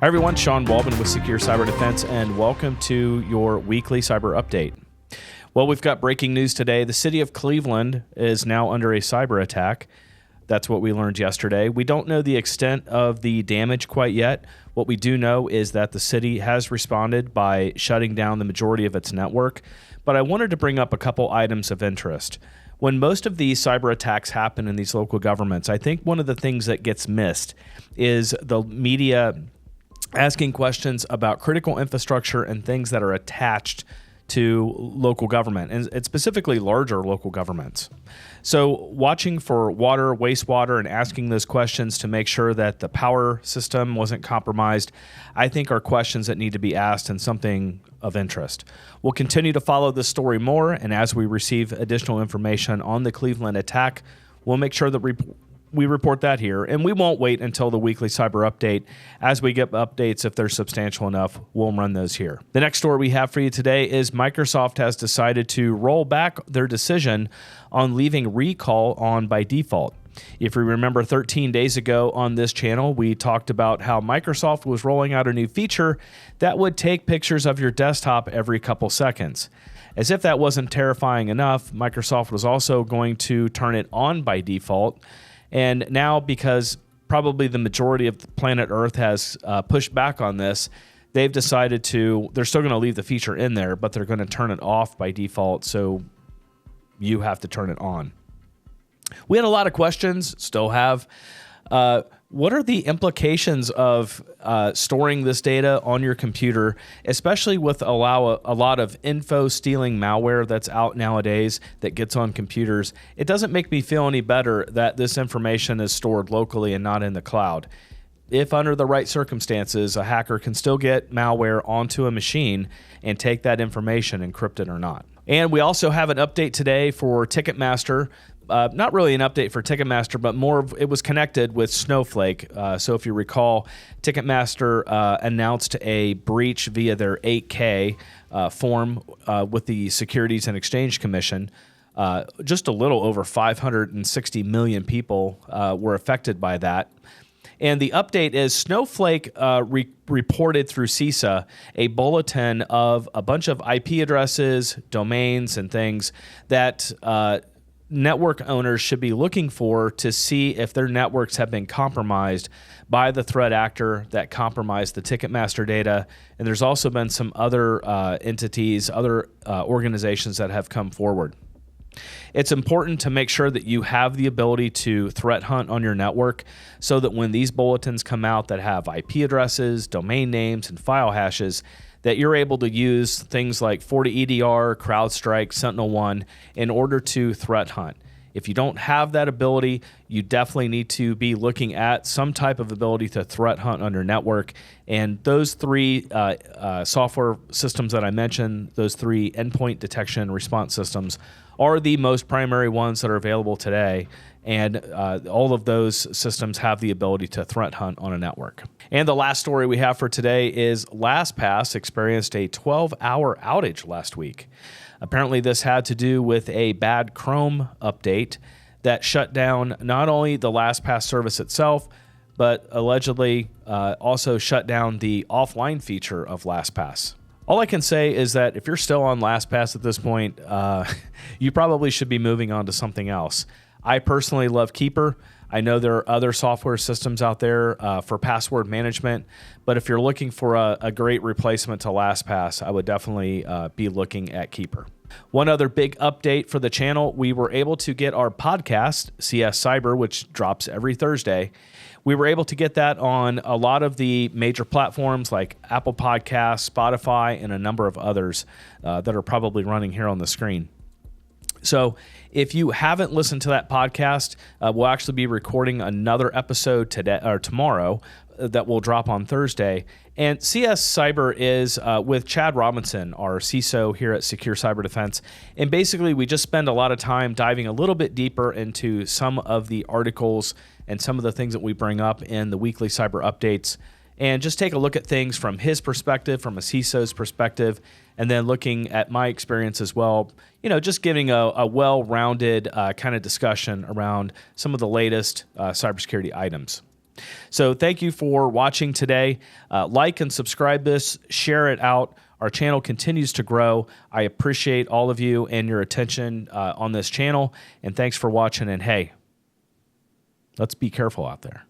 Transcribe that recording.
Hi everyone, Sean Walbin with Secure Cyber Defense, and welcome to your weekly cyber update. Well, we've got breaking news today. The city of Cleveland is now under a cyber attack. That's what we learned yesterday. We don't know the extent of the damage quite yet. What we do know is that the city has responded by shutting down the majority of its network. But I wanted to bring up a couple items of interest. When most of these cyber attacks happen in these local governments, I think one of the things that gets missed is the media asking questions about critical infrastructure and things that are attached to local government, and specifically larger local governments. So watching for water, wastewater, and asking those questions to make sure that the power system wasn't compromised, I think are questions that need to be asked and something of interest. We'll continue to follow this story more, and as we receive additional information on the Cleveland attack, we'll make sure that we report that here, and we won't wait until the weekly cyber update. As we get updates, if they're substantial enough, we'll run those here. The next story we have for you today is Microsoft has decided to roll back their decision on leaving recall on by default. If you remember 13 days ago on this channel, we talked about how Microsoft was rolling out a new feature that would take pictures of your desktop every couple seconds. As if that wasn't terrifying enough, Microsoft was also going to turn it on by default. And now, because probably the majority of the planet Earth has pushed back on this, they've decided they're still going to leave the feature in there, but they're going to turn it off by default, so you have to turn it on. We had a lot of questions, still have. What are the implications of storing this data on your computer, especially with a lot of info stealing malware that's out nowadays that gets on computers? It doesn't make me feel any better that this information is stored locally and not in the cloud. If under the right circumstances, a hacker can still get malware onto a machine and take that information, encrypt it or not. And we also have an update today for Ticketmaster. Not really an update for Ticketmaster, but it was connected with Snowflake. So if you recall, Ticketmaster announced a breach via their 8K form with the Securities and Exchange Commission. Just a little over 560 million people were affected by that. And the update is Snowflake reported through CISA a bulletin of a bunch of IP addresses, domains, and things that network owners should be looking for to see if their networks have been compromised by the threat actor that compromised the Ticketmaster data. And there's also been some other entities, other organizations that have come forward. It's important to make sure that you have the ability to threat hunt on your network so that when these bulletins come out that have IP addresses, domain names, and file hashes, that you're able to use things like FortiEDR, CrowdStrike, SentinelOne in order to threat hunt. If you don't have that ability, you definitely need to be looking at some type of ability to threat hunt on your network. And those three software systems that I mentioned, those three endpoint detection and response systems, are the most primary ones that are available today. And all of those systems have the ability to threat hunt on a network. And the last story we have for today is LastPass experienced a 12-hour outage last week. Apparently, this had to do with a bad Chrome update that shut down not only the LastPass service itself, but allegedly also shut down the offline feature of LastPass. All I can say is that if you're still on LastPass at this point, you probably should be moving on to something else. I personally love Keeper. I know there are other software systems out there for password management, but if you're looking for a great replacement to LastPass, I would definitely be looking at Keeper. One other big update for the channel, we were able to get our podcast, CS Cyber, which drops every Thursday. We were able to get that on a lot of the major platforms like Apple Podcasts, Spotify, and a number of others that are probably running here on the screen. So if you haven't listened to that podcast, we'll actually be recording another episode today or tomorrow that will drop on Thursday. And CS Cyber is with Chad Robinson, our CISO here at Secure Cyber Defense. And basically, we just spend a lot of time diving a little bit deeper into some of the articles and some of the things that we bring up in the weekly cyber updates, and just take a look at things from his perspective, from a CISO's perspective, and then looking at my experience as well, just giving a well-rounded kind of discussion around some of the latest cybersecurity items. So thank you for watching today. Like and subscribe this, share it out. Our channel continues to grow. I appreciate all of you and your attention on this channel. And thanks for watching. And hey, let's be careful out there.